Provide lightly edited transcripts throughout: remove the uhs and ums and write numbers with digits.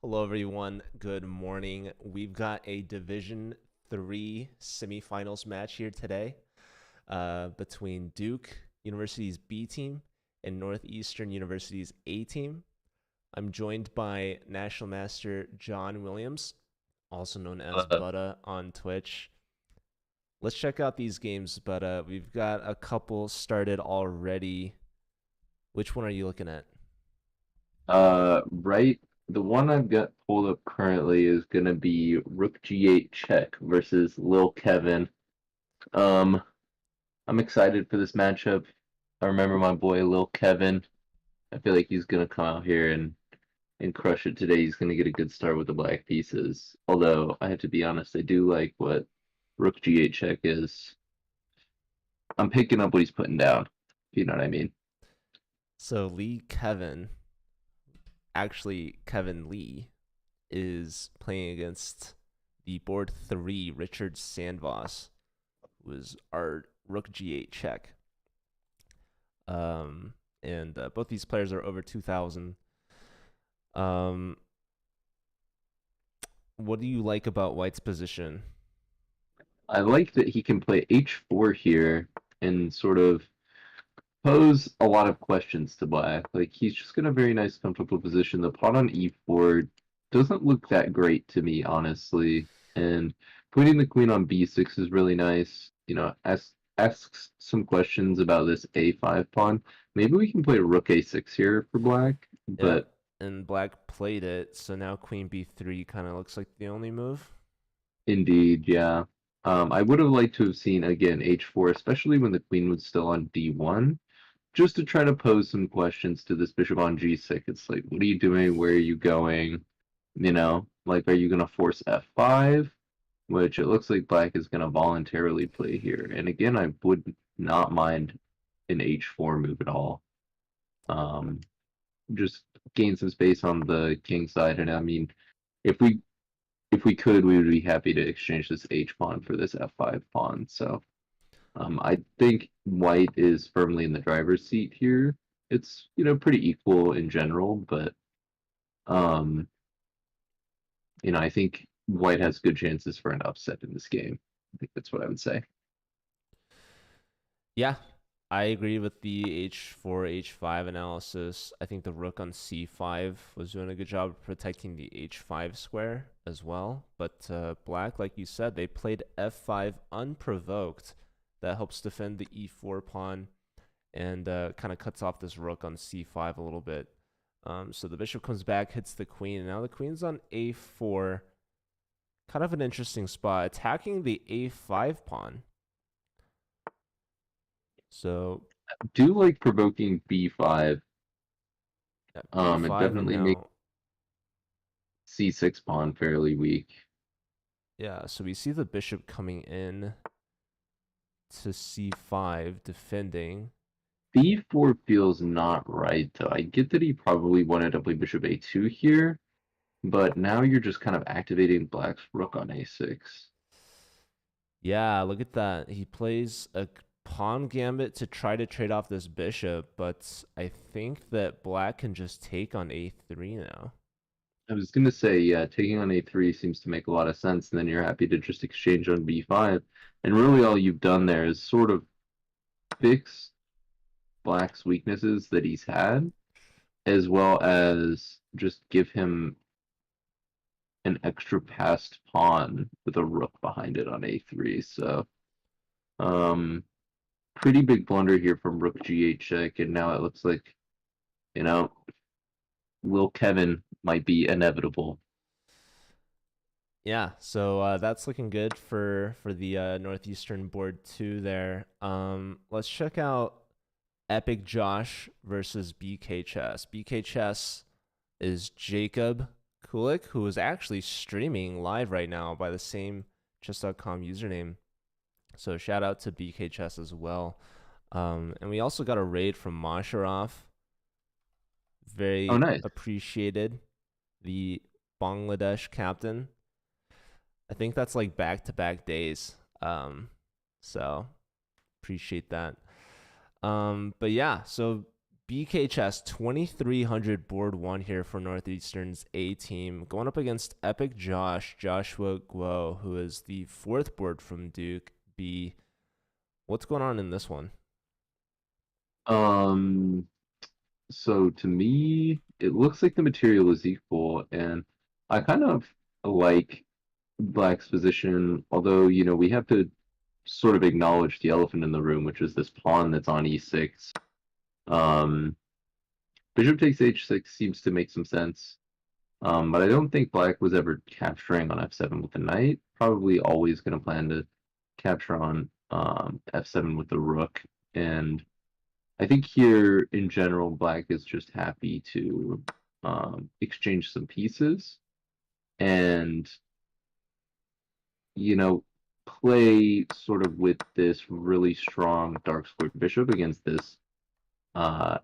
Hello, everyone. Good morning. We've got a Division Three semifinals match here today between Duke University's B team and Northeastern University's A team. I'm joined by National Master John Williams, also known as Uh, Butta on Twitch. Let's check out these games, Butta. We've got a couple started already. Which one are you looking at? right. The one I've got pulled up currently is gonna be Rook G8 check versus Lil Kevin. Um, I'm excited for this matchup. I remember my boy Lil Kevin. I feel like he's gonna come out here and crush it today. He's gonna get a good start with the black pieces. Although I have to be honest, I do like what Rook G8 check is. I'm picking up what he's putting down, if you know what I mean. So Lee Kevin, actually Kevin Lee, is playing against the board three Richard Sandvoss, who is our Rook G8 check. And both these players are over 2,000. Um, what do you like about White's position? I like that he can play H4 here and sort of pose a lot of questions to black. Like he's just got a very nice, comfortable position. The pawn on e4 doesn't look that great to me, honestly. And putting the queen on b6 is really nice. Asks some questions about this a5 pawn. Maybe we can play rook a6 here for black, Yep, but and Black played it, so now Queen B3 kind of looks like the only move. indeed, yeah. I would have liked to have seen again h4, especially when the queen was still on d1, just to try to pose some questions to this bishop on g6. It's like, what are you doing? Where are you going? Like, are you going to force f5? Which it looks like black is going to voluntarily play here. And again, I would not mind an h4 move at all. Um, just gain some space on the king side. And I mean, if we if we could, we would be happy to exchange this h pawn for this f5 pawn. So I think white is firmly in the driver's seat here. It's, pretty equal in general, but um, I think white has good chances for an upset in this game. I think that's what I would say. Yeah, I agree with the h4, h5 analysis. I think the rook on c5 was doing a good job of protecting the h5 square as well. But black, like you said, they played f5 unprovoked. That helps defend the e4 pawn and kind of cuts off this rook on c5 a little bit. So the bishop comes back, hits the queen, and now the queen's on a4. Kind of an interesting spot, attacking the a5 pawn. So Do like provoking b5. yeah, It b5, and definitely makes now c6 pawn fairly weak. yeah, so we see the bishop coming in to c5, defending. b4 feels not right though. I get that he probably wanted to play bishop a2 here, but now you're just kind of activating black's rook on a6. Yeah, look at that. He plays a pawn gambit to try to trade off this bishop, but I think that black can just take on a3 now. I was gonna say, yeah, taking on a3 seems to make a lot of sense, and then you're happy to just exchange on b5. And really all you've done there is sort of fix black's weaknesses that he's had, as well as just give him an extra passed pawn with a rook behind it on a3. So, um, pretty big blunder here from rook g8 check, and now it looks like, you know, Lil Kevin might be inevitable. Yeah, so that's looking good for the Northeastern board two there. Let's check out Epic Josh versus BK Chess. BK Chess is Jacob Kulik, who is actually streaming live right now by the same chess.com username. So shout out to BK Chess as well. And we also got a raid from Masharov. Oh, Very nice. appreciated. The Bangladesh captain. I think that's like back to back days. So appreciate that. But yeah, so BK Chess 2300 board one here for Northeastern's A team, going up against Epic Joshua Guo, who is the fourth board from Duke B. What's going on in this one? Um, so to me, it looks like the material is equal, and I kind of like Black's position, although, we have to sort of acknowledge the elephant in the room, which is this pawn that's on e6. Um, Bishop takes h6 seems to make some sense. But I don't think Black was ever capturing on f7 with the knight. Probably always going to plan to capture on f7 with the rook. And I think here, in general, Black is just happy to exchange some pieces and, you know, play sort of with this really strong dark squared bishop against this uh,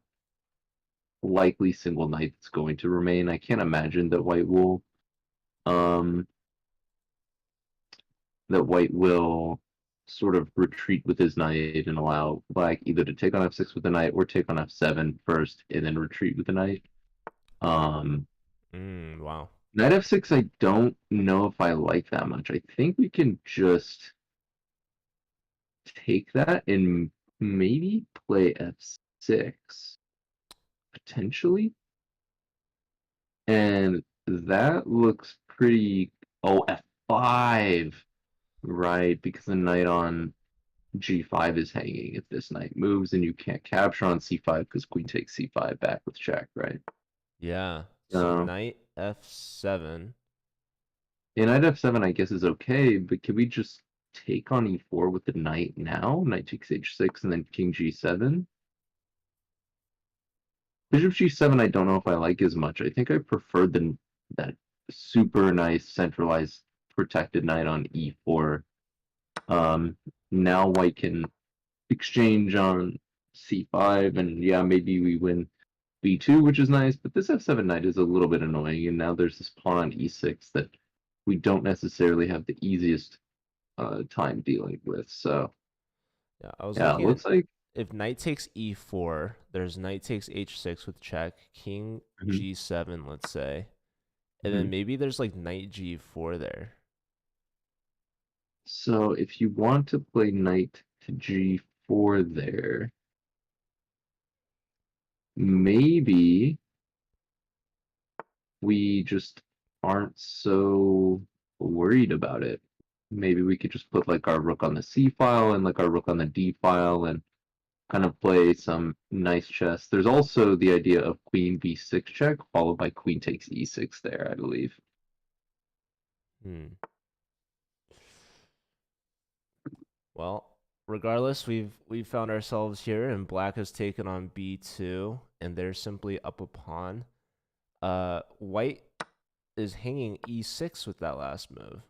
likely single knight that's going to remain. I can't imagine that um, White will sort of retreat with his knight and allow Black either to take on f6 with the knight or take on f7 first and then retreat with the knight. Um, Wow. Knight f6, I don't know if I like that much. I think we can just take that and maybe play f6 potentially. And that looks pretty. Oh, f5. Right, because the knight on g5 is hanging if this knight moves, and you can't capture on c5 because queen takes c5 back with check, right? Yeah. So Uh, knight f7. and knight f7, I guess, is okay, but can we just take on e4 with the knight now? Knight takes h6 and then king g7. Bishop g7, I don't know if I like as much. I think I prefer that super nice centralized protected knight on e4. Now white can exchange on c5, and yeah, maybe we win b2, which is nice, but this f7 knight is a little bit annoying, and now there's this pawn on e6 that we don't necessarily have the easiest time dealing with. So Yeah, I was yeah, it looking at looks like if knight takes e4, there's knight takes h6 with check, king mhm, g7, let's say. And then mhm. maybe there's like knight g4 there. So if you want to play knight to g4 there, maybe we just aren't so worried about it. Maybe we could just put like our rook on the c file and like our rook on the d file and kind of play some nice chess. There's also the idea of queen b6 check followed by queen takes e6 there, I believe. Hmm. Well, regardless, we've found ourselves here, and black has taken on b2, and they're simply up a pawn. White is hanging e6 with that last move,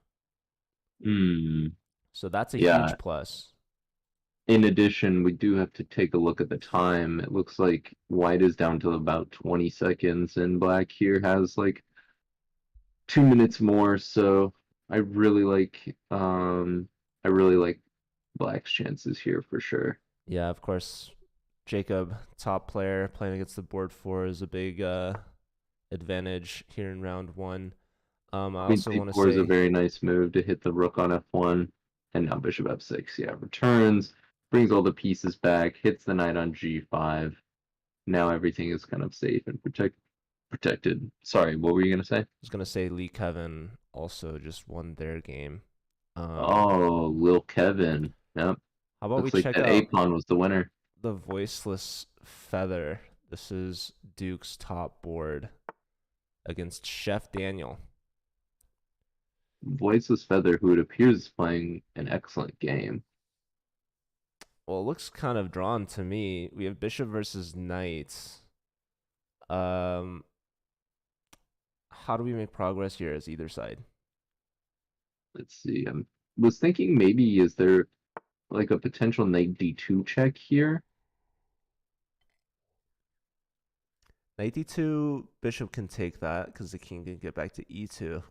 Hmm. so that's a Yeah. huge plus. In addition, we do have to take a look at the time. It looks like white is down to about 20 seconds, and black here has like 2 minutes more. So I really like um I really like black's chances here for sure. Yeah, of course, Jacob, top player playing against the board four is a big advantage here in round one. I Queen also want to c4 is a say very nice move to hit the rook on f1, and now bishop f6. Yeah, returns, brings all the pieces back, hits the knight on g5. Now everything is kind of safe and protected. Sorry, what were you gonna say? was gonna say Lee Kevin also just won their game. Um, Oh, Lil Kevin. Yep. how about we Looks like check that A out pawn was the winner. the voiceless feather? This is Duke's top board against Chef Daniel. Voiceless Feather, who it appears is playing an excellent game. Well, it looks kind of drawn to me. We have Bishop versus Knight. Um, how do we make progress here as either side? Let's see. I was thinking maybe is there like a potential knight d2 check here? Knight d2, Bishop can take that because the king can get back to e2.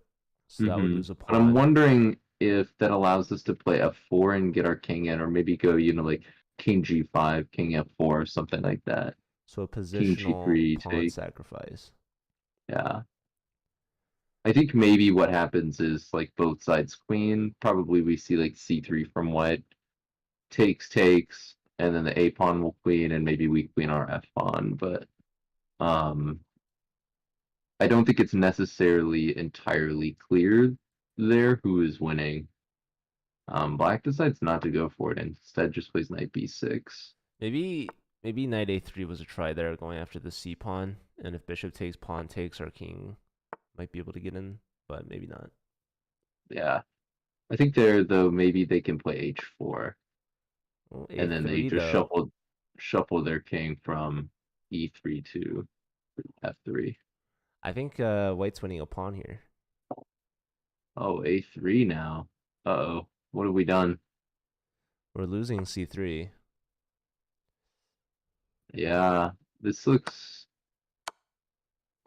So that would Hmm. lose a But I'm pawn. wondering if that allows us to play f4 and get our king in, or maybe go, like king g5, king f4, something like that. So a King positional G3 pawn take. sacrifice. Yeah. I think maybe what happens is like both sides queen. Probably we see like C3 from white. Takes, and then the A pawn will queen, and maybe we queen our F pawn. But um, I don't think it's necessarily entirely clear there who is winning. Black decides not to go for it, and instead just plays knight b6. Maybe knight a3 was a try there, going after the c pawn, and if bishop takes, pawn takes, our king might be able to get in, but maybe not. Yeah, I think there though maybe they can play h4, Well, and then they a3 just though. shuffle their king from e3 to f3. I think white's winning a pawn here. Oh, a3 now. Uh-oh, what have we done? We're losing c3. Yeah, this looks.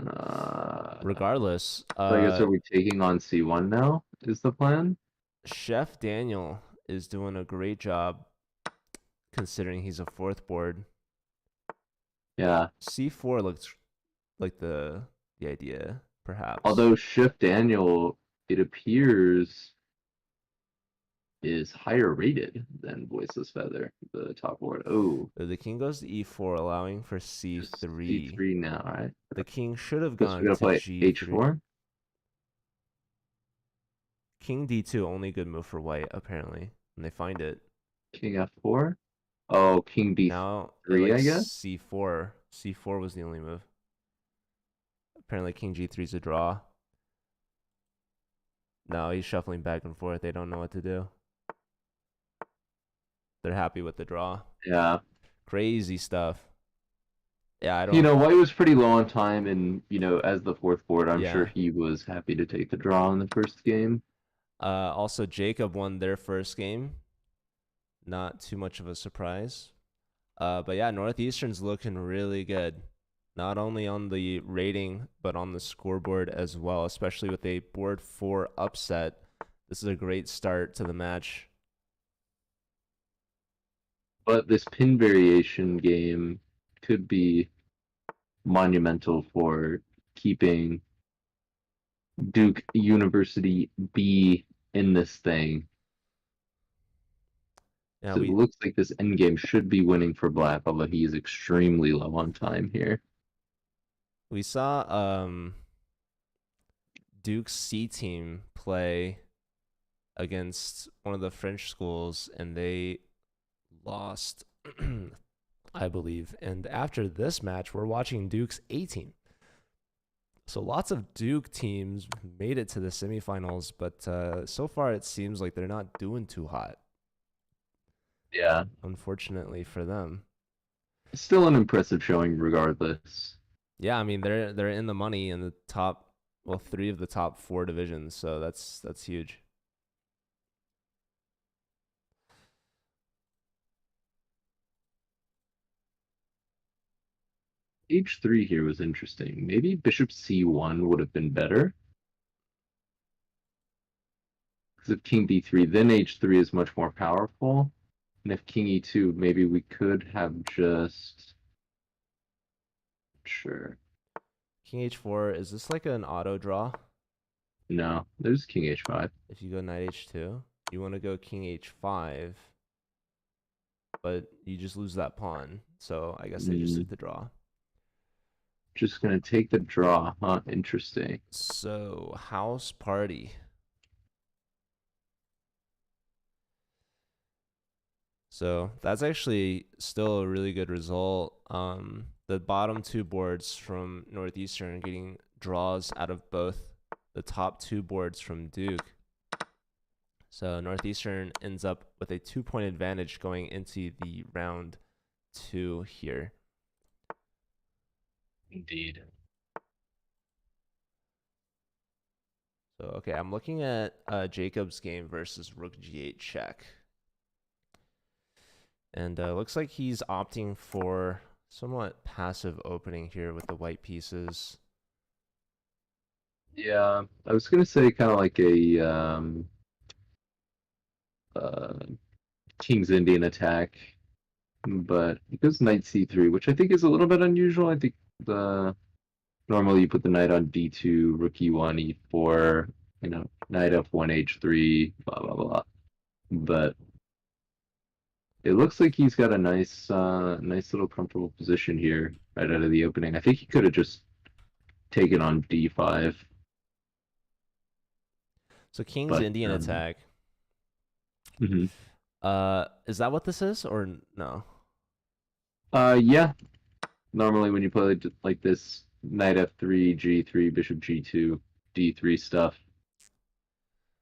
Uh, Regardless, so I guess are we taking on c1 now? Is the plan? Chef Daniel is doing a great job considering he's a fourth board. Yeah. c4 looks like the idea, perhaps. Although Chef Daniel, it appears, is higher rated than Voiceless Feather, the top board. Oh, The king goes to e4, allowing for just c3. c3 now, right? The king should have Guess we're gone gonna to play g3. h4. King d2, only good move for white, apparently. And they find it. King f4. Oh, King Now it d3, I likes guess. c4. c4 was the only move. Apparently king g3 is a draw. No, he's shuffling back and forth. They don't know what to do. They're happy with the draw. Yeah. Crazy stuff. Yeah, I You don't. know, White was pretty low on time, and as the fourth board, I'm sure Yeah. he was happy to take the draw in the first game. Also, Jacob won their first game. Not too much of a surprise. But yeah, Northeastern's looking really good. Not only on the rating, but on the scoreboard as well, especially with a board 4 upset. This is a great start to the match. But this pin variation game could be monumental for keeping Duke University B in this thing. Yeah, So it looks like this endgame should be winning for Black, although he is extremely low on time here. we saw Duke's C team play against one of the French schools, and they lost, I believe. And after this match, we're watching Duke's A team. So lots of Duke teams made it to the semifinals, but so far it seems like they're not doing too hot. Yeah. Unfortunately for them. Still an impressive showing regardless. Yeah, I mean they're in the money in the top, well, 3 of the top 4 divisions, so that's huge. H3 here was interesting. Maybe bishop c1 would have been better. Because if king d3, then h3 is much more powerful. And if king e2, maybe we could have just... Sure. King h4, is this like an auto draw? No, there's king h5. If you go knight h2, you want to go king h5, but you just lose that pawn. So I guess they just took the draw. Just gonna take the draw, huh? Interesting. So house party. So that's actually still a really good result. The bottom 2 boards from Northeastern are getting draws out of both the top 2 boards from Duke. So Northeastern ends up with a 2-point advantage going into the round 2 here. Indeed. So, okay, I'm looking at Jacob's game versus Rook G8 check. And looks like he's opting for somewhat passive opening here with the white pieces. Yeah, I was gonna say kind of like a King's Indian attack. but he goes knight c3, which I think is a little bit unusual. I think the normally you put the knight on d2, rook e1, e4, knight f1, h3, blah blah blah. But it looks like he's got a nice little comfortable position here right out of the opening. I think he could have just taken on d5, So King's but Indian attack. mhm. Is that what this is or no? Yeah. Normally when you play like this, knight f3, g3, bishop g2, d3 stuff,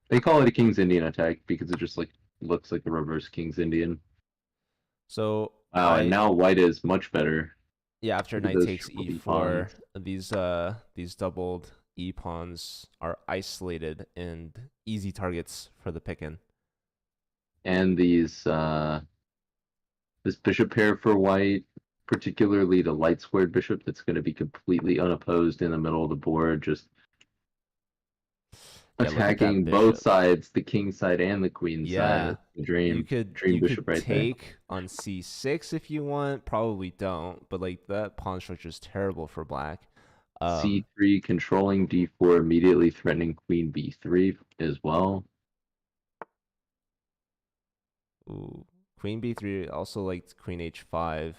they call it a King's Indian attack because it just like looks like a reverse King's Indian. So Wow, and I now white is much better. yeah, after Look at knight those takes triple D pawns. e4, these doubled e pawns are isolated and easy targets for the pickin'. And this bishop pair for white, particularly the light squared bishop that's going to be completely unopposed in the middle of the board, just Yeah, look at that attacking both bishop. sides, the king side and the queen side. Yeah. That's the You dream could dream you bishop could right there. take on c6 if you want. Probably don't, but like that pawn structure is terrible for black. Um, C3 controlling d4, immediately threatening queen b3 as well. ooh, queen b3 also liked queen h5.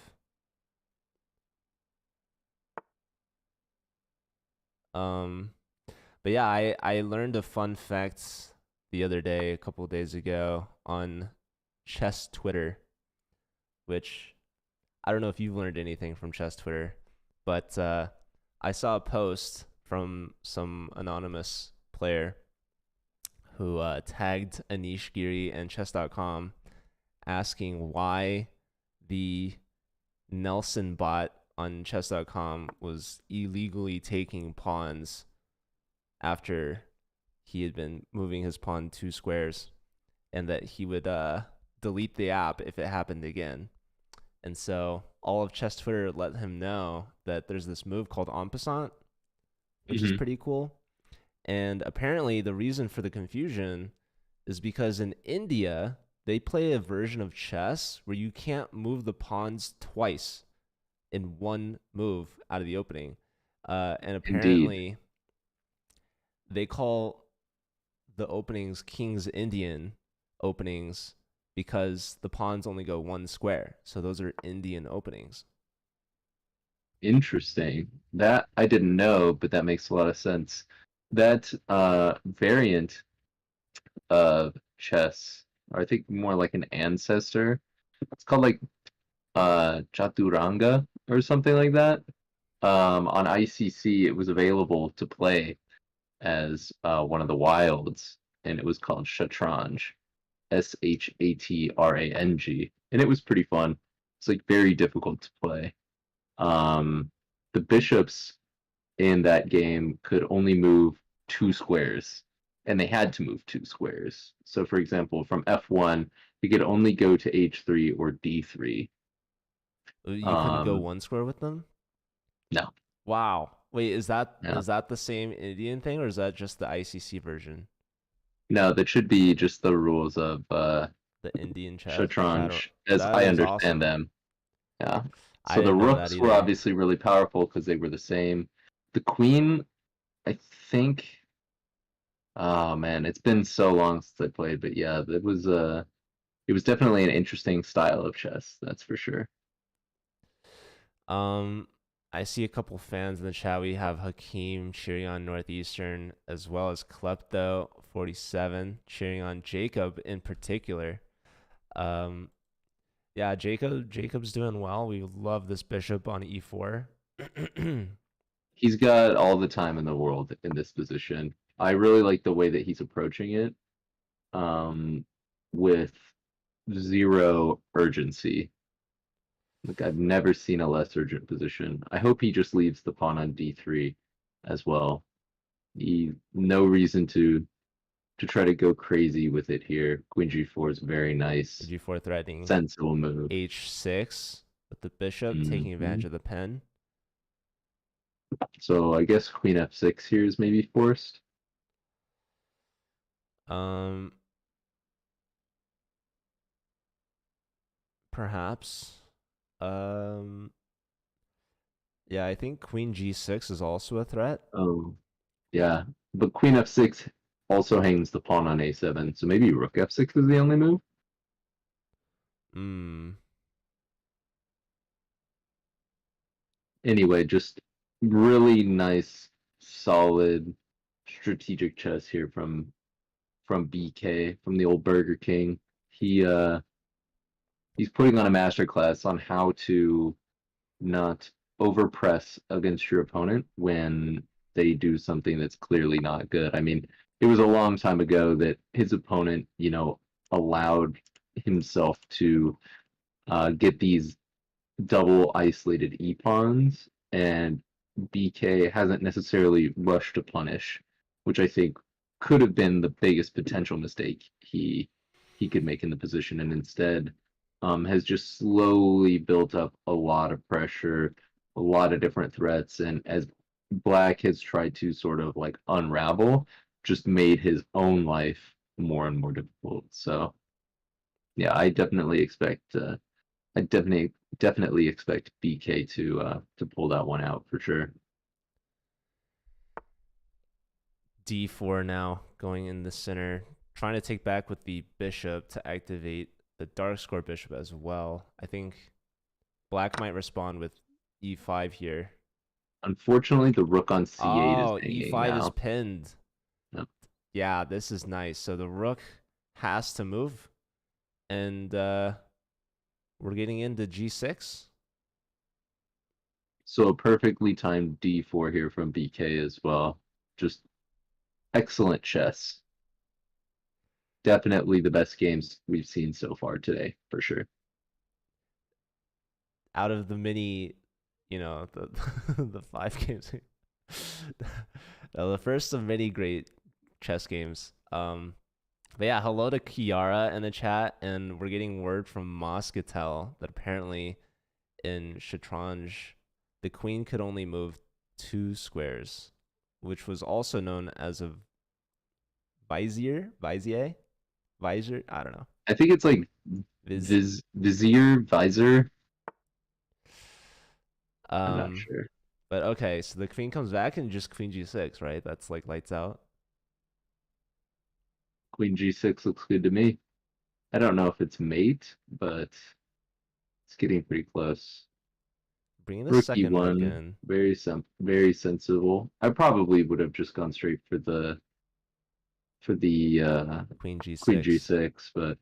Um, but yeah, I learned a fun fact the other day, a couple of days ago, on chess Twitter, which I don't know if you've learned anything from chess Twitter, but I saw a post from some anonymous player who tagged Anish Giri and chess.com asking why the Nelson bot on chess.com was illegally taking pawns after he had been moving his pawn 2 squares, and that he would delete the app if it happened again. And so all of chess Twitter let him know that there's this move called en passant, which is Hmm. pretty cool. And apparently, the reason for the confusion is because in India, they play a version of chess where you can't move the pawns twice in one move out of the opening. And Indeed. apparently, they call the openings King's Indian openings because the pawns only go 1 square. So those are Indian openings. Interesting. That I didn't know, but that makes a lot of sense. That variant of chess, or I think more like an ancestor, it's called like Chaturanga or something like that. On ICC, it was available to play as one of the wilds, and it was called Shatranj, Shatrang, and it was pretty fun. It's like very difficult to play. Um, the bishops in that game could only move 2 squares, and they had to move 2 squares. So, for example, from f1, you could only go to h3 or d3. You couldn't go Um, 1 square with them? no, Wow. Wait, is that no, is that the same Indian thing or is that just the ICC version? no. That should be just the rules of The Indian chatter. Shatranj, as That I is understand awesome. them. Yeah. I So the didn't know that rooks were either. obviously really powerful because they were the same. The queen, I think. Oh man, it's been so long since I played, but yeah, it was definitely an interesting style of chess, that's for sure. Um, I see a couple fans in the chat. We have Hakeem cheering on Northeastern, as well as Klepto47 cheering on Jacob in particular. Um, yeah, Jacob's doing well. We love this bishop on e4. He's got all the time in the world in this position. I really like the way that he's approaching it, with zero urgency. Like I've never seen a less urgent position. I hope he just leaves the pawn on d3 as well. No reason to try to go crazy with it here. Queen g4 is very nice, G4 threatening sensible move. h6 with the bishop taking Hmm. advantage of the pen. So I guess queen f6 here is maybe forced. Um, perhaps. Um, yeah, I think Queen G6 is also a threat. Oh, yeah. But Queen F6 also hangs the pawn on A7, so maybe Rook F6 is the only move? Hmm. Anyway, just really nice, solid, strategic chess here from BK, from the old Burger King. He's putting on a masterclass on how to not overpress against your opponent when they do something that's clearly not good. I mean, it was a long time ago that his opponent, allowed himself to get these double isolated e-pawns, and BK hasn't necessarily rushed to punish, which I think could have been the biggest potential mistake he could make in the position, and instead has just slowly built up a lot of pressure, a lot of different threats, and as Black has tried to sort of like unravel, just made his own life more and more difficult. So yeah, I definitely expect BK to pull that one out for sure. D4 now going in the center, trying to take back with the bishop to activate the dark square bishop as well. I think black might respond with E5 here. Unfortunately, the rook on C8 is Oh, hanging E5 is now. pinned. Yep. Yeah, this is nice. So the rook has to move, and we're getting into G6. So a perfectly timed D4 here from BK as well. Just excellent chess. Definitely the best games we've seen so far today, for sure. Out of the many, the the 5 games. The first of many great chess games. But yeah, hello to Kiara in the chat, and we're getting word from Moscatel that apparently in Shatranj, the queen could only move 2 squares, which was also known as a vizier, visor. I don't know. I think it's like Viz. Vizier, Visor. I'm not Um, sure. but okay, so the queen comes back and just queen g6, right? That's like lights out. Queen G6 looks good to me. I don't know if it's mate, but it's getting pretty close. Bringing the Rookie second rook one, in, very sensible. I probably would have just gone straight for the queen Queen g6. G6, but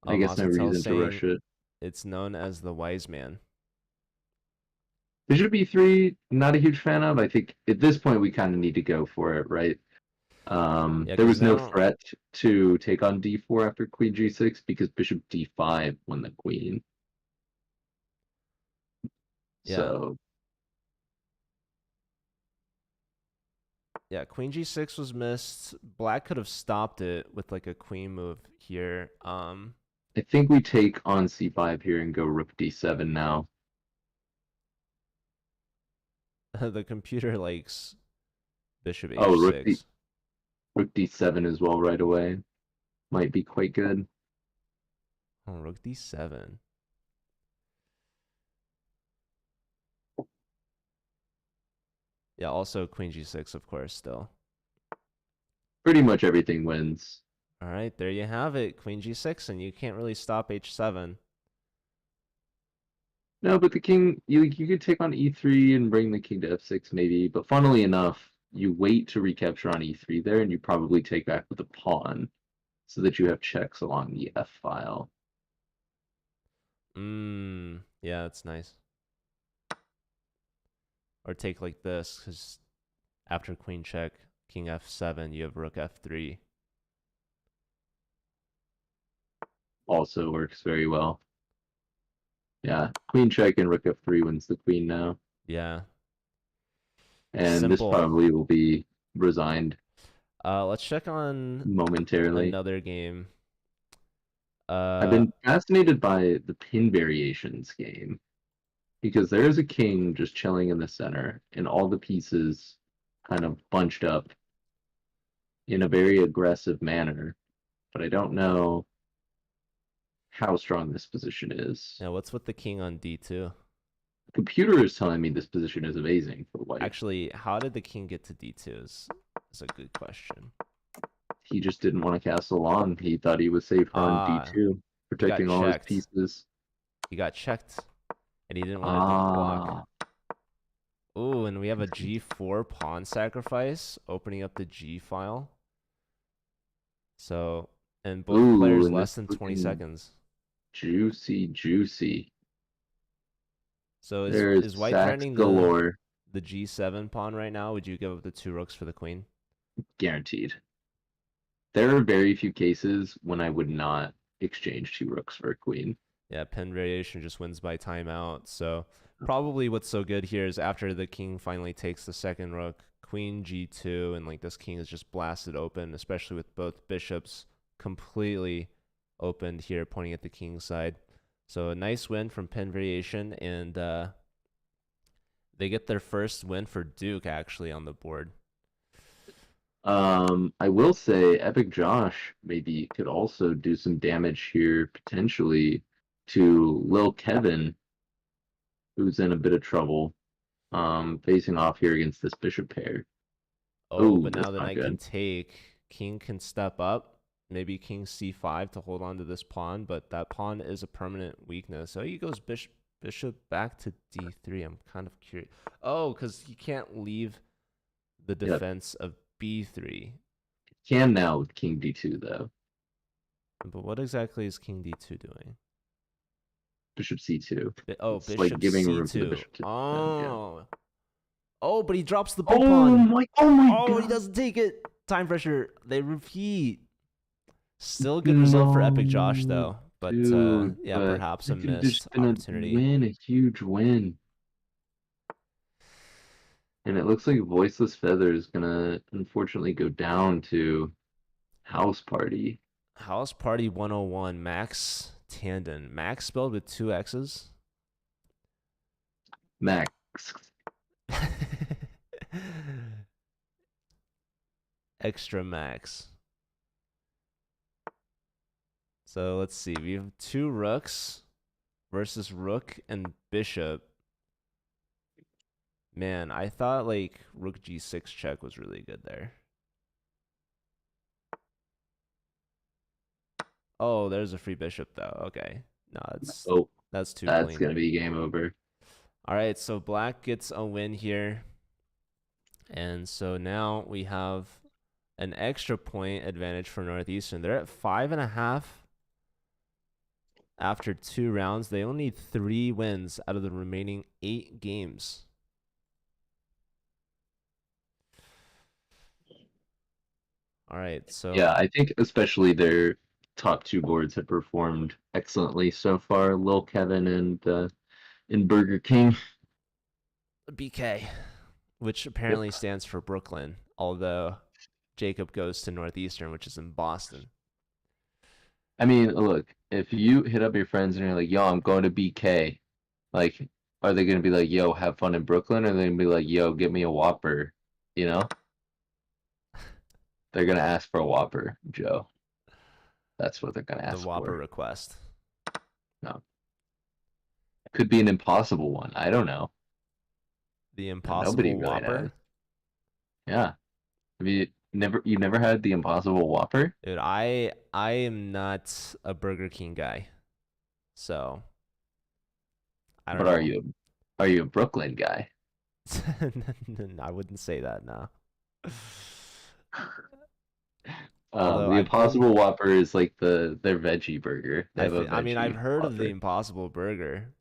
I Oh, guess no Moscatel reason to saying rush it. it's known as the wise man. Bishop E3, not a huge fan of. I think at this point we kind of need to go for it, right? Yeah, There because was no now, threat to take on D4 after Queen G6 because Bishop D5 won the Queen. yeah, So yeah, queen g6 was missed. Black could have stopped it with like a queen move here. I think we take on C5 here and go Rook D7 now. The computer likes bishop Oh, h6. Rook D7 as well right away. Might be quite good. Oh, rook d7. Yeah, also queen g6, of course, still. Pretty much everything wins. All right, there you have it. Queen g6, and you can't really stop h7. No, but the king, you could take on E3 and bring the king to F6 maybe, but funnily enough, you wait to recapture on E3 there, and you probably take back with a pawn so that you have checks along the F file. Yeah, that's nice. Or take like this, because after queen check, king f7, you have rook f3. Also works very well. Yeah, queen check and rook F3 wins the queen now. Yeah, And this simple. probably will be resigned Let's check on momentarily. another game. I've Uh, been fascinated by the pin variations game because there is a king just chilling in the center and all the pieces kind of bunched up in a very aggressive manner. But I don't know how strong this position is. Now, what's with the king on d2? The computer is telling me this position is amazing for white. Actually, how did the king get to d2 is a good question. He just didn't want to castle long. He thought he was safer on Ah, d2, he got protecting all his checked. pieces. He got checked, and he didn't want to block. Ah, Ooh, and we have a g4 pawn sacrifice, opening up the g file. So, and both ooh, players and this less than is 20 looking seconds. juicy, juicy. So There's is white sacks threatening galore, the g7 pawn right now? Would you give up the 2 rooks for the queen? guaranteed. There are very few cases when I would not exchange 2 rooks for a queen. Yeah, pin variation just wins by timeout. So probably what's so good here is after the king finally takes the second rook, queen g2, and like this king is just blasted open, especially with both bishops completely opened here, pointing at the king's side. So a nice win from pin variation, and they get their first win for Duke actually on the board. I will say Epic Josh maybe could also do some damage here potentially to Lil Kevin, who's in a bit of trouble, facing off here against this bishop pair. Oh, Oh, but now that's the not knight can good. take. King can step up. Maybe king c5 to hold on to this pawn, but that pawn is a permanent weakness. So he goes bishop back to d3. I'm kind of curious. Oh, because he can't leave the Yep. defense of b3. Can now with King D2 though. But what exactly is king d2 doing? Bishop C2. Oh, It's like bishop giving room for the c2. bishop to defend, yeah. Oh. Oh, but he drops the b Oh pawn. my oh my Oh, he god. doesn't take it. Time pressure. They repeat. Still a good result for Epic Josh, No, though. But dude, yeah, but perhaps a that could have missed just been a opportunity. win, a huge win. And it looks like Voiceless Feather is gonna unfortunately go down to House Party. House Party 101, Max Tandon. Max spelled with 2 X's. Max. Extra Max. So let's see. We have 2 rooks versus rook and bishop. Man, I thought like rook g6 check was really good there. Oh, there's a free bishop though. Okay. No, Oh, that's too that's clean. gonna be game over. All right, so black gets a win here. And so now we have an extra point advantage for Northeastern. They're at 5.5 after 2 rounds. They only need 3 wins out of the remaining 8 games. All right, so Yeah, I think especially their top 2 boards have performed excellently so far. Lil Kevin and Burger King. BK, which Yep. apparently stands for Brooklyn, although Jacob goes to Northeastern, which is in Boston. I mean, look, if you hit up your friends and you're like, "Yo, I'm going to BK," like, are they gonna be like, "Yo, have fun in Brooklyn," or are they gonna be like, "Yo, get me a Whopper"? You know, they're gonna ask for a Whopper, Joe. That's what they're gonna The ask Whopper for. request. No, could be an impossible one. I don't know. The Nobody Impossible really Whopper? knows. Yeah. Have you never had the Impossible Whopper? Dude, I am not a Burger King guy. So, I don't But are know. you are you a Brooklyn guy? I wouldn't say that now. Although The I've been Impossible Whopper is like their veggie burger. They have a I mean I've veggie heard of the Whopper, Impossible Burger,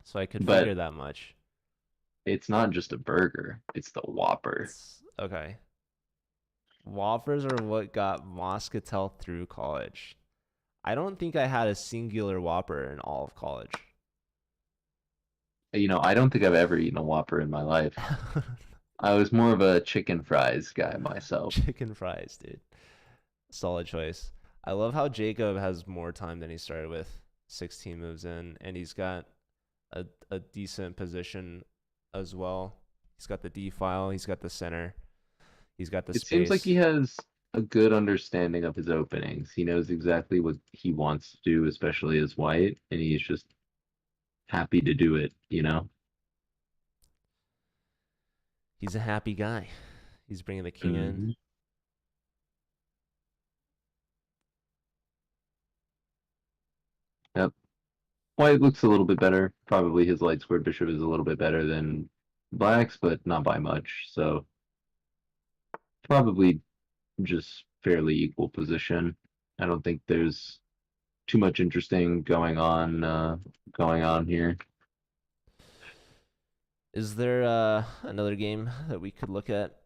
so I could but figure that much. it's not just a burger. It's the Whopper. Okay. Whoppers are what got Moscatel through college. I don't think I had a singular Whopper in all of college. I don't think I've ever eaten a Whopper in my life. I was more of a chicken fries guy myself. Chicken fries, dude. Solid choice. I love how Jacob has more time than he started with. 16 moves in, and he's got a decent position as well. He's got the D file, he's got the center, he's got the It seems like he space. has a good understanding of his openings. He knows exactly what he wants to do, especially as white, and he's just happy to do it, you know? He's a happy guy. He's bringing the king in. Mhm. Yep. White looks a little bit better. Probably his light squared bishop is a little bit better than black's, but not by much. So probably just fairly equal position. I don't think there's too much interesting going on here. Is there another game that we could look at?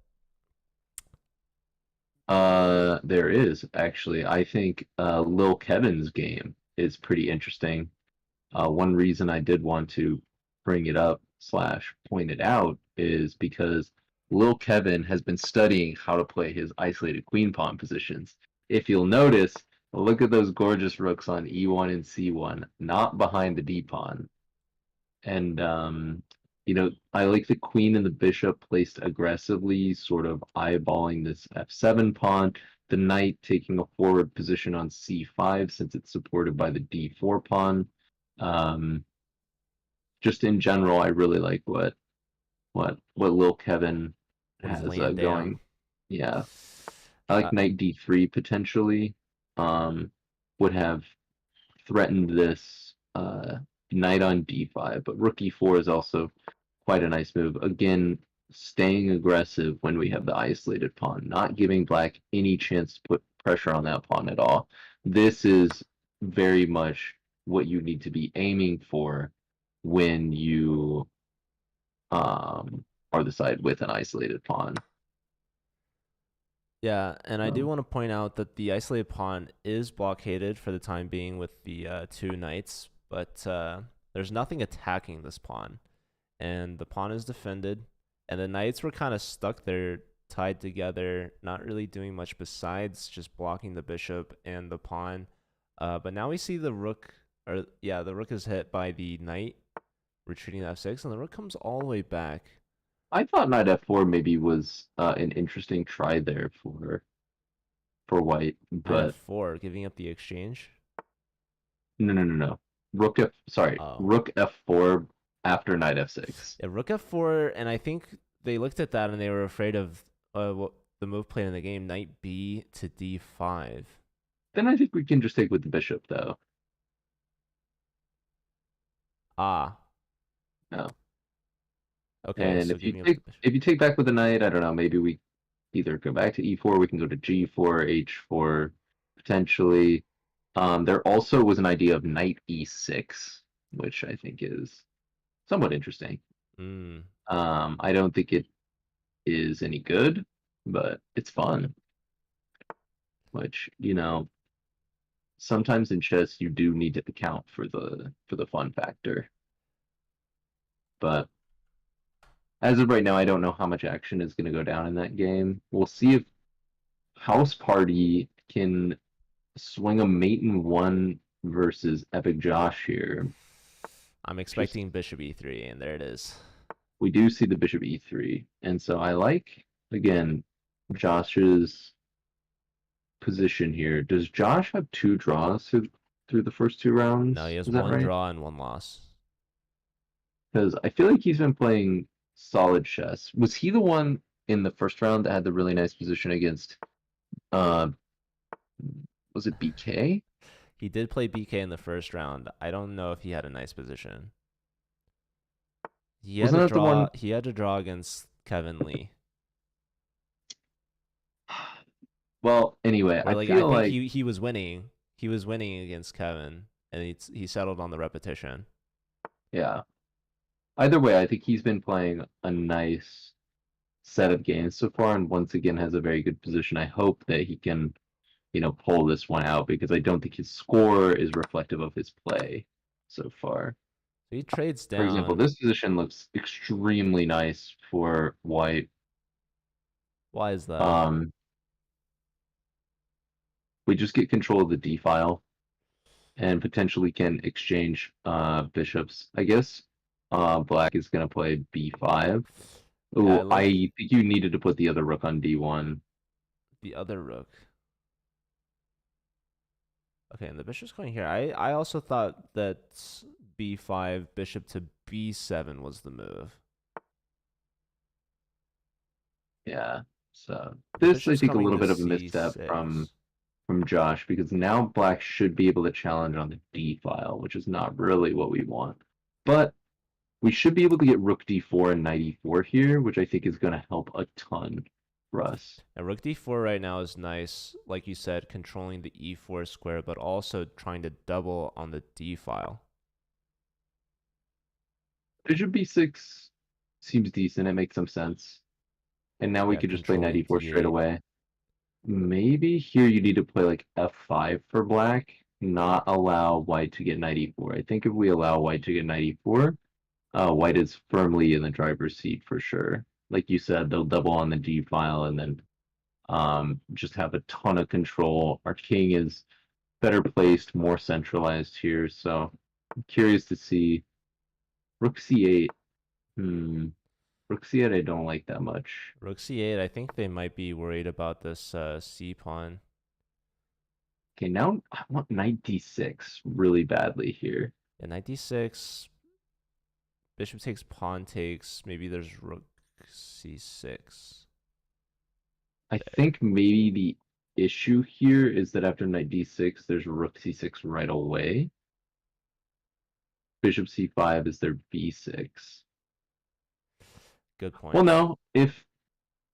There is actually. I think Lil Kevin's game is pretty interesting. One reason I did want to bring it up slash point it out is because Lil Kevin has been studying how to play his isolated queen pawn positions. If you'll notice, look at those gorgeous rooks on E1 and C1, not behind the D pawn. And I like the queen and the bishop placed aggressively, sort of eyeballing this f7 pawn. The knight taking a forward position on c5 since it's supported by the d4 pawn. Um, just in general, I really like what Lil Kevin What he's has laying down. going. Yeah, I like Uh, knight d3 potentially. Um, would have threatened this knight on d5, but rook e4 is also quite a nice move. Again, staying aggressive when we have the isolated pawn, not giving black any chance to put pressure on that pawn at all. This is very much what you need to be aiming for when you are the side with an isolated pawn. yeah, and I do So want to point out that the isolated pawn is blockaded for the time being with the two knights, but there's nothing attacking this pawn, and the pawn is defended, and the knights were kind of stuck there, tied together, not really doing much besides just blocking the bishop and the pawn. But now we see the rook, or yeah, the rook is hit by the knight retreating to f6, and the rook comes all the way back. I thought knight f4 maybe was an interesting try there for white, Knight but f4, giving up the exchange. no. Oh, Rook f4 after knight f6. yeah, rook f4, and I think they looked at that and they were afraid of what the move played in the game, knight b to d5. Then I think we can just take with the bishop though. Ah, No. okay, And so giving up the bishop. if you take back with the knight, I don't know, maybe we either go back to e4, we can go to g4, h4, potentially. There also was an idea of knight e6, which I think is somewhat interesting. Mm. I don't think it is any good, but it's fun. Which, sometimes in chess you do need to account for the fun factor. But as of right now, I don't know how much action is going to go down in that game. We'll see if House Party can swing a mate in one versus Epic Josh here. I'm Just expecting bishop e3, and there it is. we do see the bishop e3, and so I like again Josh's position here. Does Josh have two draws through the first two No, he rounds? has Is that one right? draw and one loss. Because I feel like he's been playing solid chess. Was he the one in the first round that had the really nice position against uh was it BK? He did play BK in the first round. I don't know if he had a nice position. He had Wasn't to that the draw. one? He had to draw against Kevin Lee. Well, anyway, Or I like I feel think like he was winning. He was winning against Kevin, and he settled on the repetition. yeah. Either way, I think he's been playing a nice set of games so far, and once again has a very good position. I hope that he can, pull this one out because I don't think his score is reflective of his play so far. So he trades For example, down. this position looks extremely nice for white. Why is that? Um, we just get control of the D file and potentially can exchange bishops. I guess black is going to play B5. Yeah, I Oh, I like think you needed to put the other rook on D1. the other rook. Okay, and the bishop's going here. I also thought that b5, bishop to b7 was the move. Yeah. So The this, I bishop's think, a coming little to bit of a misstep c6. from Josh because now Black should be able to challenge on the D file, which is not really what we want. But we should be able to get Rook D4 and Knight E4 here, which I think is going to help a ton for us. And rook d4 right now is nice, like you said, controlling the e4 square, but also trying to double on the d file. Bishop B6 seems decent. It makes some sense. And now we Yeah, could just play Knight controlling E4 straight d8. away. Maybe here you need to play like F5 for Black, not allow White to get Knight E4. I think if we allow White to get Knight E4, White is firmly in the driver's seat for sure. Like you said, they'll double on the D file and then just have a ton of control. Our king is better placed, more centralized here. So I'm curious to see Rook C8. Hmm. Rook C8 I don't like that much. Rook c8, I think they might be worried about this c pawn. Okay, now I want Knight D6 really badly here. Yeah, knight d6, bishop takes, pawn takes. Maybe there's rook c6. I think maybe the issue here is that after Knight D6, there's Rook C6 right away. Bishop C5 is their B6. Good Well, point. no, if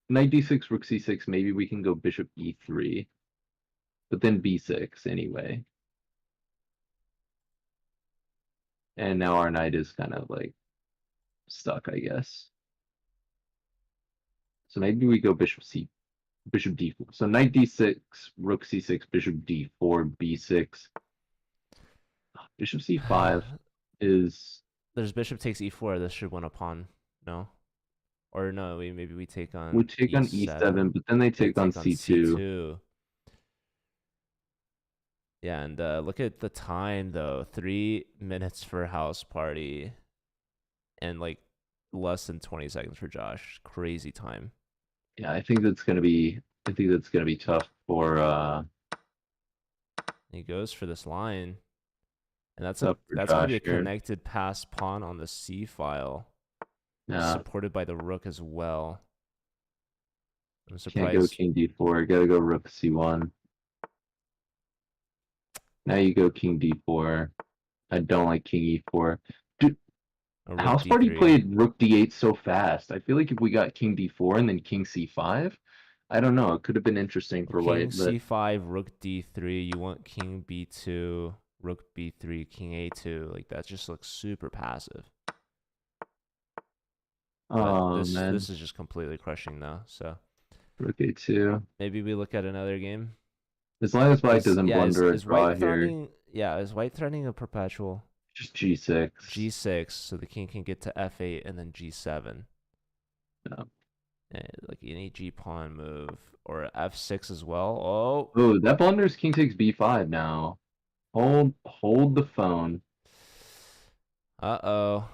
Knight D6, Rook C6, maybe we can go Bishop E3, but then B6 anyway. And now our knight is kind of like stuck, I guess. So maybe we go Bishop D4. So Knight D6, Rook C6, Bishop D4, B6. Bishop C5 is There's bishop takes e4. This should win a pawn. No? Or no, maybe we take on would take on E7, e7. but then they They take on take on C2. c2. Yeah, and look at the time though. 3 minutes for house party, and like less than 20 seconds for Josh. Crazy time. Yeah, I think that's gonna be tough for He goes for this line, and tough for that's gonna be Josh a here. connected pass pawn on the c file, Yeah, supported by the rook as well. I'm can't go surprised. King D4, gotta go Rook C1. Now you go King D4. I don't like King E4. Dude, A rook House Party d3. played Rook D8 so fast. I feel like if we got King D4 and then King C5, I don't know. It could have been interesting Well, for king White, but c5, rook d3. You want king b2, rook b3, king a2. Like that just looks super passive. But oh man, this is just completely crushing though. So Rook A2. maybe we look at another game. As long as White Is doesn't yeah blunder a is white draw here, threatening? Yeah, is white threatening a perpetual just G6. g6 so the king can get to f8 and then g7? No. Like any g pawn move or f6 as well. Oh, Oh, that blunders King takes B5 now. Hold the phone. uh-oh.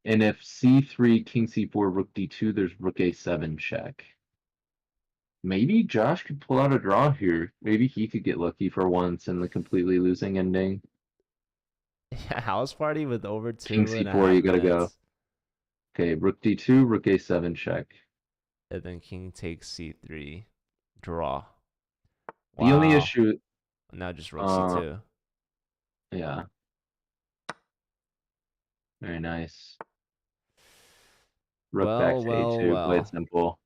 And if C3, King C4, Rook D2, there's Rook A7 check. Maybe Josh could pull out a draw here. Maybe he could get lucky for once in the completely losing ending. Yeah, house party with over King two and a C4, half you gotta go. minutes. Okay, Rook D2, Rook A7 check. And then king takes c3. Draw. The only Wow. issue, Now just rook uh, c2. yeah, very nice. Rook back Well, to well, A2, play it well. simple.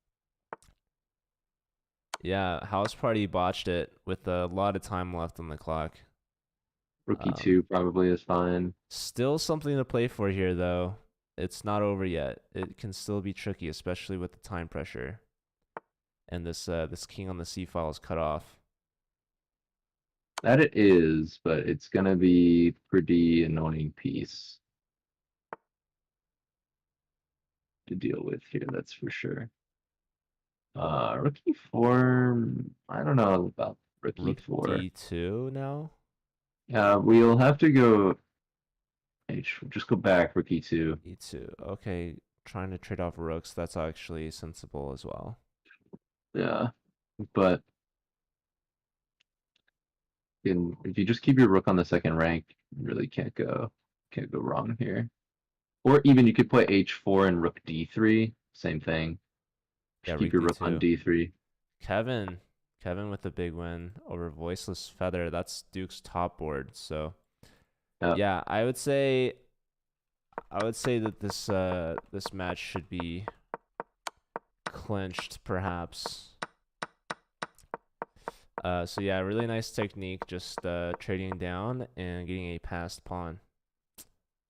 Yeah, house party botched it with a lot of time left on the clock. Rook Um, E2 probably is fine. Still something to play for here, though. It's not over yet. It can still be tricky, especially with the time pressure. And this king on the c file is cut off. That it is, but it's gonna be pretty annoying piece to deal with here, that's for sure. Rook E4, I don't know about Rook Rook E4. d2 now. We'll have to go, just go back, Rook E2. e2. Okay, trying to trade off rooks. That's actually sensible as well. Yeah, but if you just keep your rook on the second rank, you really can't go wrong here. Or even you could play h4 and rook d3, same thing. Yeah, Just keep rook your rook on d2. d3. Kevin, Kevin with the big win over Voiceless Feather. That's Duke's top board. So Yeah, yeah, I would say that this match should be clinched, perhaps. So yeah, really nice technique, just trading down and getting a passed pawn,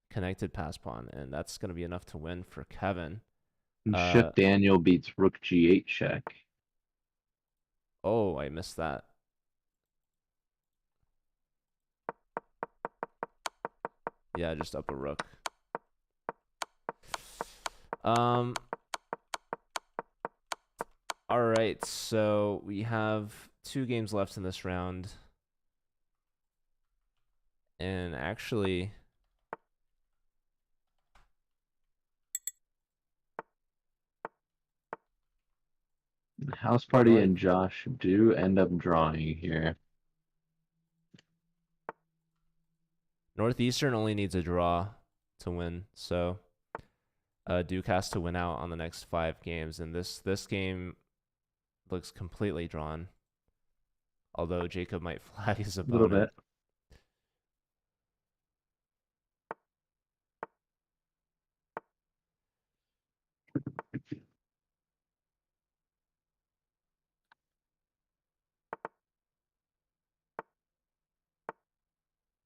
connected passed pawn, and that's gonna be enough to win for Kevin. and Uh Chef Daniel beats rook g8 check. oh, I missed that. Yeah, just up a rook. Um. All right, so we have 2 games left in this round, and actually, House Party North and Josh do end up drawing here. Northeastern only needs a draw to win, so Duke has to win out on the next 5 games, and this game looks completely drawn. Although Jacob might flag his A little bit. opponent.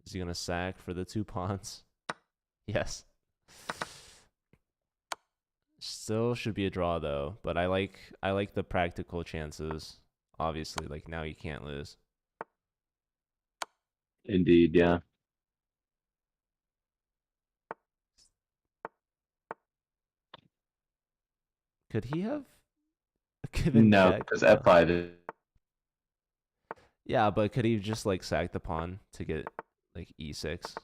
Is he gonna sack for the 2 pawns? Yes. Still should be a draw though, but I like the practical chances. Obviously, like now you can't lose. Indeed, yeah. Could he have given No, check? because No. f5 is Yeah, but could he just like sack the pawn to get like e6?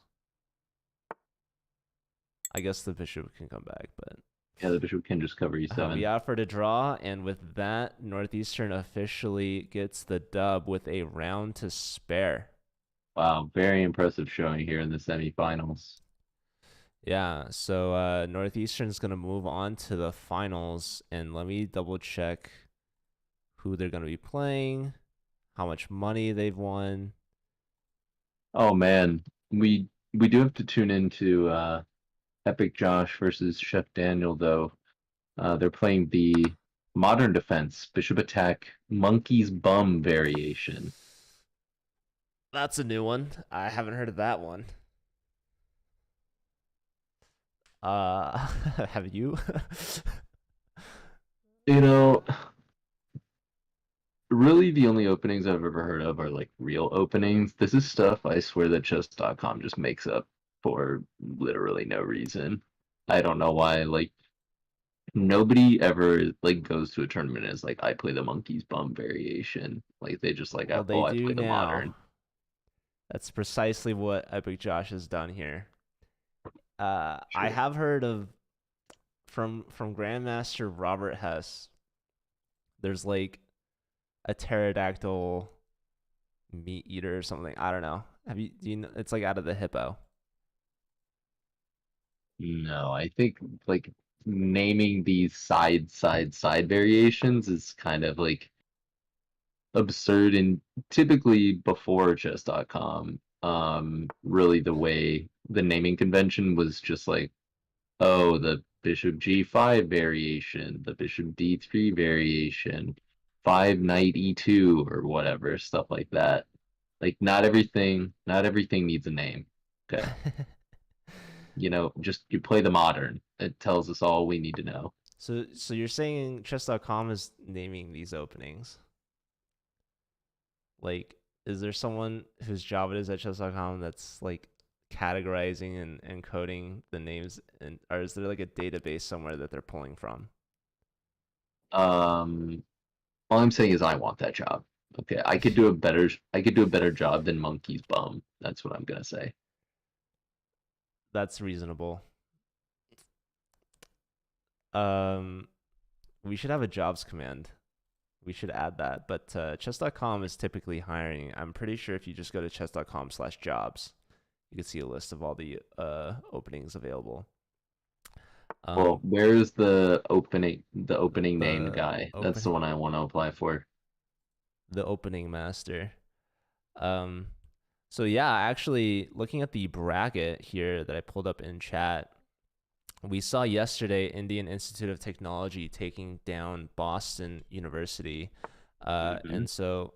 I guess the bishop can come back, but yeah, the bishop can just cover we e7. offered a draw, and with that, Northeastern officially gets the dub with a round to spare. Wow, very impressive showing here in the semifinals. Yeah, so Northeastern's gonna move on to the finals, and let me double check who they're gonna be playing, how much money they've won. Oh man, we do have to tune into Epic Josh versus Chef Daniel though. They're playing the Modern Defense Bishop Attack Monkey's Bum variation. That's a new one. I haven't heard of that one. Have you? You know, really the only openings I've ever heard of are like real openings. This is stuff I swear that chess.com just makes up for literally no reason. I don't know why. Like nobody ever like goes to a tournament and is like, I play the monkey's bum variation. Like they just like, Well, oh, they I play do the now. modern. That's precisely what Epic Josh has done here. I Sure. have heard of from Grandmaster Robert Hess. There's like a pterodactyl meat eater or something. I don't know. Do you know? It's like out of the hippo. No, I think like naming these side variations is kind of like absurd and typically before chess.com. Really the way the naming convention was just like, oh, the bishop g5 variation, the bishop d3 variation, 5 knight e2 or whatever, stuff like that. Like not everything needs a name. Okay. Just you play the modern. It tells us all we need to know. So you're saying chess.com is naming these openings? Like, is there someone whose job it is at chess.com that's like categorizing and coding the names, and or is there like a database somewhere that they're pulling from? Um, all I'm saying is I want that job. Okay, I could do a better job than Monkey's Bum. That's what I'm gonna say. That's reasonable. Um, we should have a jobs command. We should add that. But chess.com is typically hiring. I'm pretty sure if you just go to chess.com/jobs, you can see a list of all the openings available. Well, Um, where's the opening named the guy? That's the opening one I want to apply for. the opening master. Um, so yeah, actually looking at the bracket here that I pulled up in chat, we saw yesterday Indian Institute of Technology taking down Boston University. Hmm. And so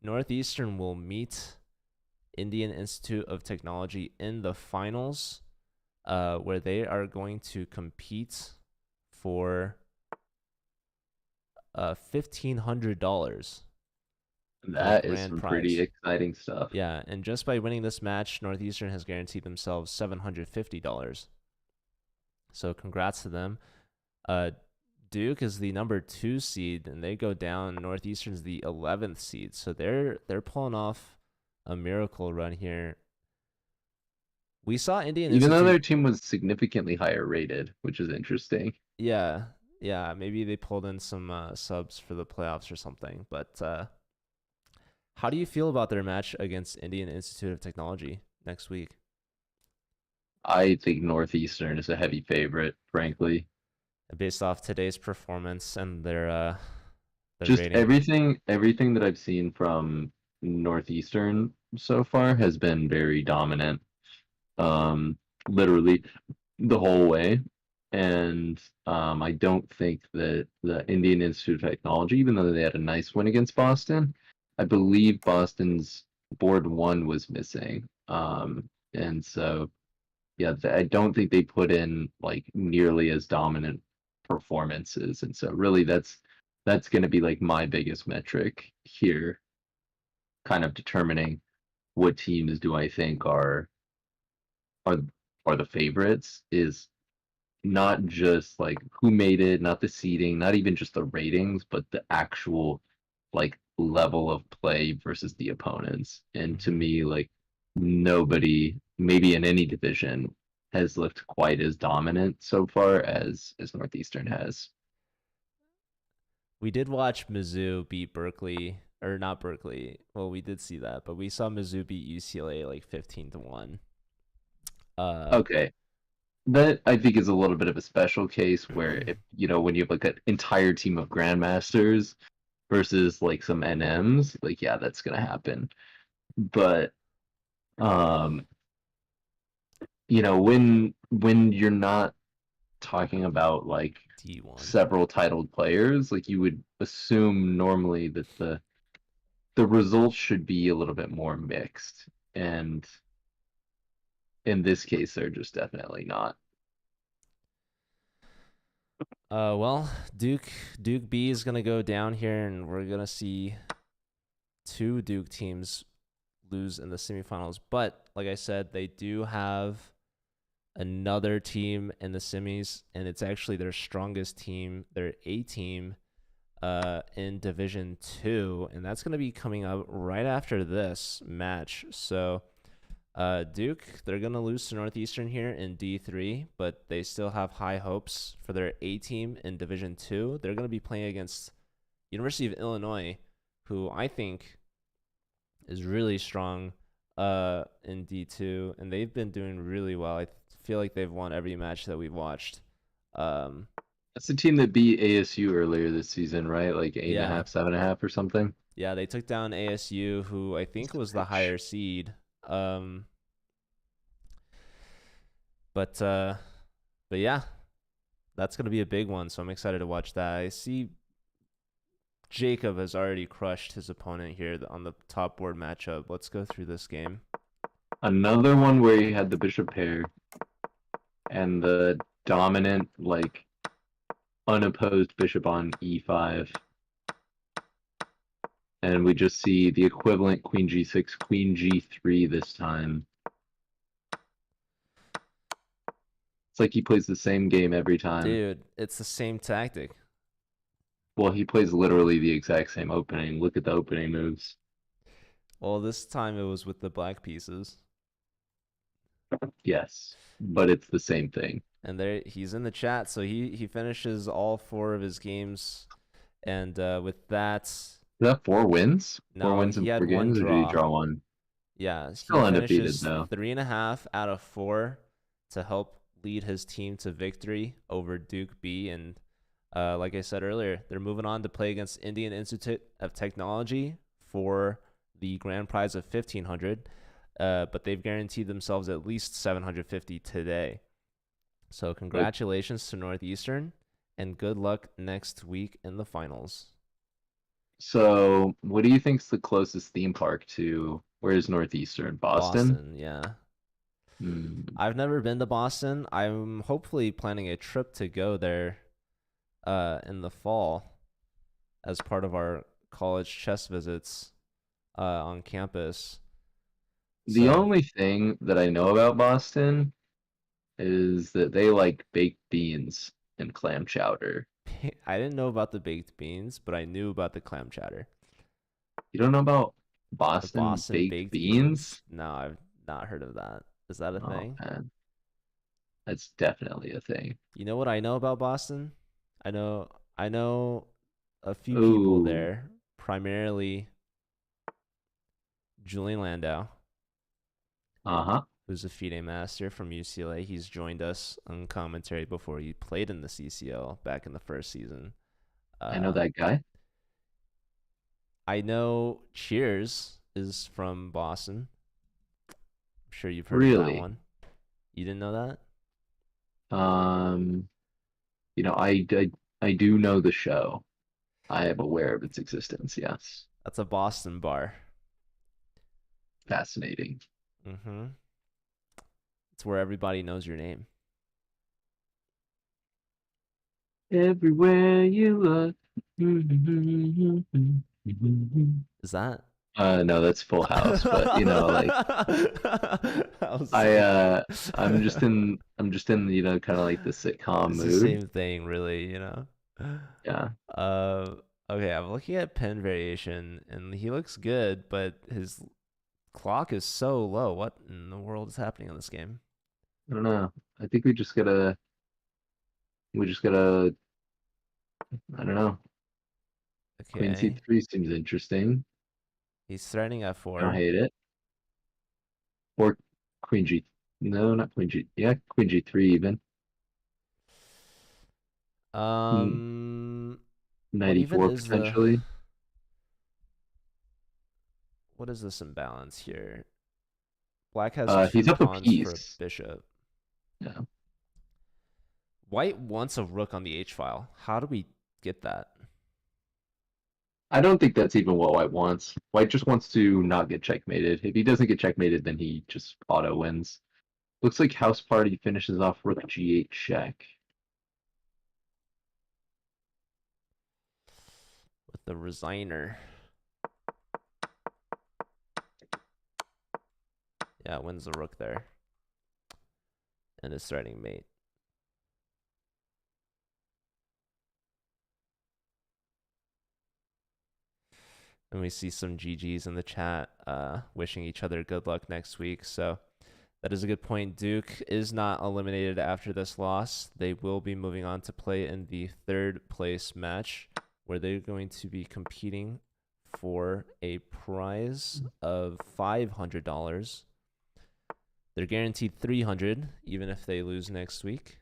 Northeastern will meet Indian Institute of Technology in the finals, where they are going to compete for $1,500 for the That is grand some pretty prize. exciting stuff. Yeah, and just by winning this match, Northeastern has guaranteed themselves $750. So congrats to them. Uh, Duke is the number 2 seed, and they go down. Northeastern's the 11th seed, so they're pulling off a miracle run here. We saw Indian Even though Institute. their team was significantly higher rated, which is interesting. Yeah, yeah. Maybe they pulled in some subs for the playoffs or something. But how do you feel about their match against Indian Institute of Technology next week? I think Northeastern is a heavy favorite, frankly. Based off today's performance and their Just rating. everything that I've seen from Northeastern so far has been very dominant. Um, Literally the whole way. And I don't think that the Indian Institute of Technology, even though they had a nice win against Boston, I believe Boston's board one was missing. And so, yeah, I don't think they put in like nearly as dominant performances. And so, really, that's going to be like my biggest metric here, kind of determining what teams do I think are are the favorites is not just like who made it, not the seeding, not even just the ratings, but the actual like level of play versus the opponents. And to Mm-hmm. me, like nobody, maybe in any division, has looked quite as dominant so far as Northeastern has. We did watch Mizzou beat Berkeley, or not Berkeley. Well, we did see that, but we saw Mizzou beat UCLA like 15-1. Uh, Okay, that I think is a little bit of a special case where if when you have like an entire team of grandmasters versus like some NMs, like yeah, that's gonna happen. But um when you're not talking about like D1. several titled players, like you would assume normally that the results should be a little bit more mixed. And in this case, they're just definitely not. Well, Duke B is gonna go down here, and we're gonna see two Duke teams lose in the semifinals. But like I said, they do have another team in the semis, and it's actually their strongest team, their A team, in Division Two, and that's gonna be coming up right after this match. So Duke, they're going to lose to Northeastern here in D3, but they still have high hopes for their A team in Division 2. They're going to be playing against University of Illinois, who I think is really strong in D2, and they've been doing really well. I feel like they've won every match that we've watched. Um, That's the team that beat ASU earlier this season, right? Like eight and a yeah, half, 7.5 or something. yeah, they took down ASU, who I think was the Ouch. higher seed. But uh, but yeah, that's going to be a big one. So I'm excited to watch that. I see Jacob has already crushed his opponent here on the top board matchup. Let's go through this game. Another one where you had the bishop pair and the dominant, like unopposed bishop on e5. And we just see the equivalent queen g6, queen g3 this time. It's like he plays the same game every time. Dude, it's the same tactic. Well, he plays literally the exact same opening. Look at the opening moves. Well, this time it was with the black pieces. Yes, but it's the same thing. And there he's in the chat, so he finishes all 4 of his games, and with that, Is that 4 wins? Four no, wins he in had four one games, or did he draw. draw one? Yeah, he Still undefeated finishes though. 3.5 out of 4 to help lead his team to victory over Duke B. And like I said earlier, they're moving on to play against Indian Institute of Technology for the grand prize of 1,500. But they've guaranteed themselves at least 750 today. So Like, congratulations to Northeastern, and good luck next week in the finals. so what do you think's the closest theme park to where is Northeastern? Boston? Boston, yeah. Hmm. I've never been to Boston. I'm hopefully planning a trip to go there in the fall as part of our college chess visits on campus. The So only thing that I know about Boston is that they like baked beans and clam chowder. I didn't know about the baked beans, but I knew about the clam chowder. You don't know about The Boston Boston baked baked beans? beans? No, I've not heard of that. Is that a Oh thing? man, that's definitely a thing. You know what I know about Boston? I know I know a few people Ooh, there, primarily Julian Landau, uh-huh. who's a FIDE master from UCLA. He's joined us on commentary before he played in the CCL back in the first season. I know Uh, that guy. I know Cheers is from Boston. I'm sure you've heard of that Really? one. You didn't know that? Um, I do know the show. I am aware of its existence, yes. That's a Boston bar. Fascinating. Mm-hmm. It's where everybody knows your name. Everywhere you look. Is that? No, that's Full House, but like I was I saying. I'm just in, kind of like the sitcom It's the mood. same thing, really. Yeah. Uh, okay, I'm looking at pin variation, and he looks good, but his clock is so low. What in the world is happening in this game? I don't know. I think we just gotta I don't know. Queen Okay, C3 seems interesting. he's threatening I don't F4. hate it. Or Queen G. No, not Queen G. Yeah, Queen G3 even. Hmm, Um, Knight what even E4 is the potentially. what is this imbalance here? Black has two He's up a pawns for a piece. bishop. Yeah. White wants a rook on the H file. How do we get that? I don't think that's even what White wants. White just wants to not get checkmated. If he doesn't get checkmated, then he just auto wins. Looks like House Party finishes off Rook G8 check. With the resigner. Yeah, wins the rook there. And is threatening mate. And we see some GGs in the chat wishing each other good luck next week. So that is a good point. Duke is not eliminated after this loss. They will be moving on to play in the third place match where they're going to be competing for a prize of $500. They're guaranteed 300 even if they lose next week.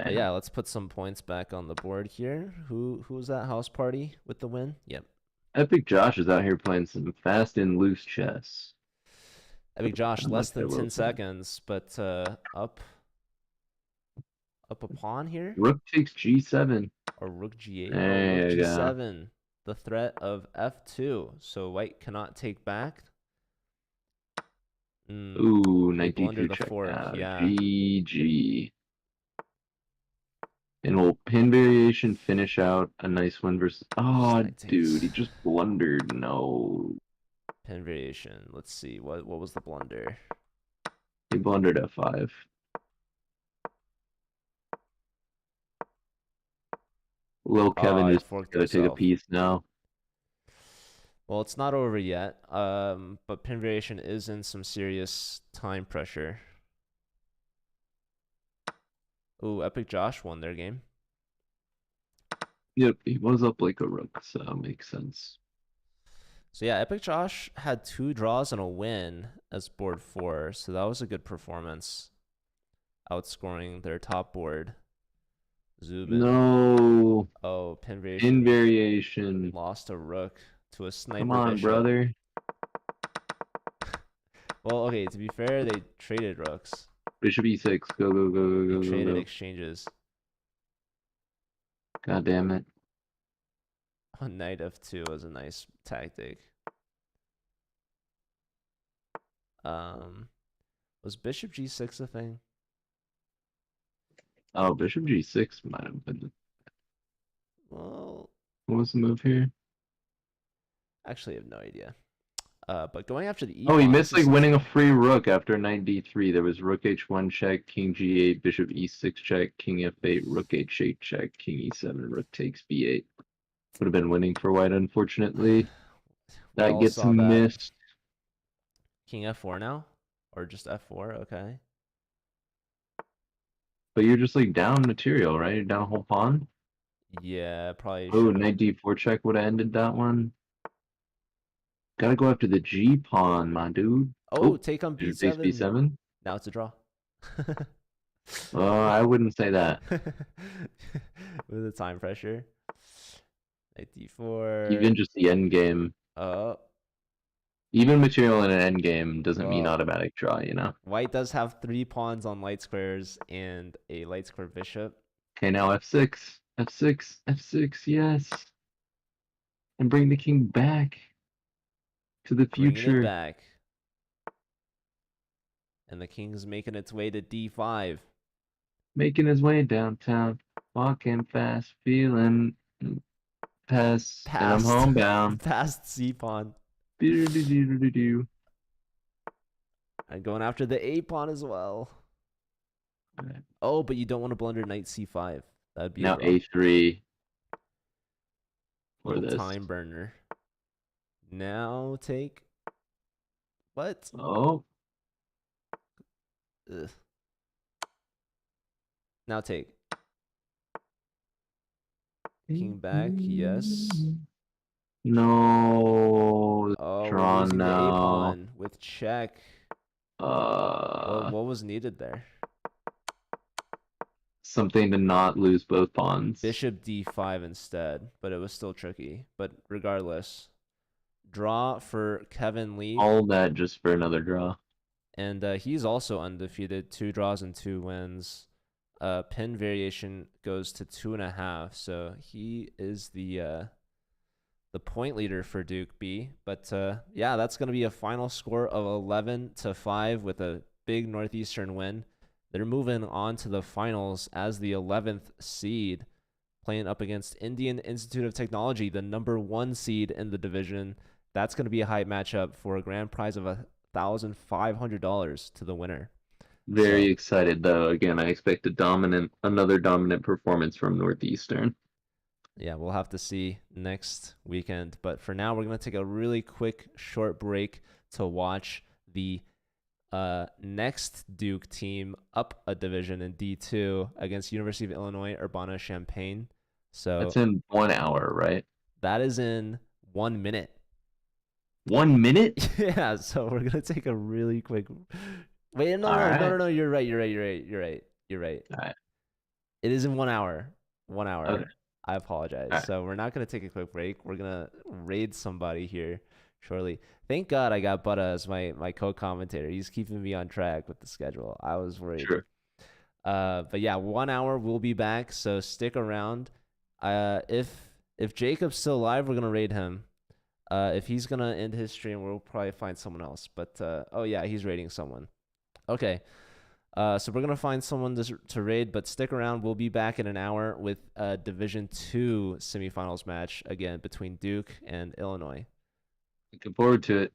But Damn. yeah, let's put some points back on the board here. Who was that house party with the win? Yep. Epic Josh is out here playing some fast and loose chess. Epic Josh, I like less that than a little 10 bit. seconds, but up a pawn here? Rook takes G7. Or rook G8? Oh, rook There you go. G7. The threat of F2. So white cannot take back. Ooh, They knight blunder D2 the check fork. now. Yeah. GG. And will pin variation finish out a nice one versus. Just Oh, knight dude, takes he just blundered. No. pin variation. Let's see. What was the blunder? He blundered F5. Lil Oh, Kevin he just forked gotta take a himself. piece now. Well, it's not over yet. But pin variation is in some serious time pressure. Ooh, Epic Josh won their game. Yep, he was up like a rook, so that makes sense. So yeah, Epic Josh had 2 draws and a win as board 4, so that was a good performance, outscoring their top board, Zubin. No, Oh, pin in variation variation. lost a rook to a Come sniper on, bishop. brother. Well, okay, to be fair, they traded rooks. Bishop e6. Go, go, go, go, They go, go, traded go. exchanges. God damn it. Oh, knight f2 was a nice tactic. Um, was bishop g6 a thing? Oh, bishop g6 might have been. Well, What was the move here? actually, I have no idea. But going after the e Oh, he pawn, this missed like is winning a free rook after knight d3. There was rook h1 check, king g8, bishop e6 check, king f8, rook h8 check, king e7, rook takes b8. Would have been winning for white, unfortunately. we That all gets saw that. missed. King f4 now, or just f4? Okay. But you're just like down material, right? You're down a whole pawn. Yeah, probably Oh, should have. knight d4 check would have ended that one. Gotta go after the g pawn, my dude. Oh, Oh, take on bishop takes b7. b7. Now it's a draw. I wouldn't say that. With the time pressure. Knight d4. Even just the end game. Oh, Even material in an end game doesn't mean well, automatic draw, you know? white does have 3 pawns on light squares and a light square bishop. Okay, now f6. F6. F6, yes. And bring the king back to the Bringing it future. back. And the king's making its way to d5. Making his way downtown. Walking fast, feeling past. And I'm Past, homebound. past c pawn. Do-do-do-do-do-do. And going after the a pawn as well. Alright. Oh, but you don't want to blunder knight c5. That'd be a Now draw. a3 for Little this. time burner. Now take. What? Oh, Ugh. Now take. King back, yes. no. Oh, we're Draw losing the a now. pawn with check. Uh, What was needed there? something to not lose both pawns. Bishop d5 instead, but it was still tricky. But regardless, draw for Kevin Lee. All that just for another draw. And he's also undefeated, 2 draws and 2 wins. Pin variation goes to 2.5, so he is the point leader for Duke B. But yeah, that's going to be a final score of 11-5 with a big Northeastern win. They're moving on to the finals as the 11th seed, playing up against Indian Institute of Technology, the #1 seed in the division. That's going to be a hype matchup for a grand prize of $1,500 to the winner. Very So excited though. Again, I expect another dominant performance from Northeastern. yeah, we'll have to see next weekend. But for now, we're going to take a really quick, short break to watch the next Duke team up a division in D2 against University of Illinois Urbana-Champaign. So That's in 1 hour, right? that is in 1 minute. 1 minute? Yeah, so we're going to take a really quick. Wait, no, All no, no, right. no, no, you're right. You're right. All right. It is in 1 hour. 1 hour. Okay. I apologize. All right. So we're not going to take a quick break. We're going to raid somebody here shortly. Thank God I got Butta as my co-commentator. He's keeping me on track with the schedule. I was worried. Sure. But yeah, 1 hour, we'll be back. So stick around. If Jacob's still alive, we're going to raid him. If he's going to end his stream, we'll probably find someone else. But oh yeah, he's raiding someone. Okay. So we're going to find someone to raid, but stick around. We'll be back in an hour with a Division II semifinals match, again, between Duke and Illinois. Looking forward to it.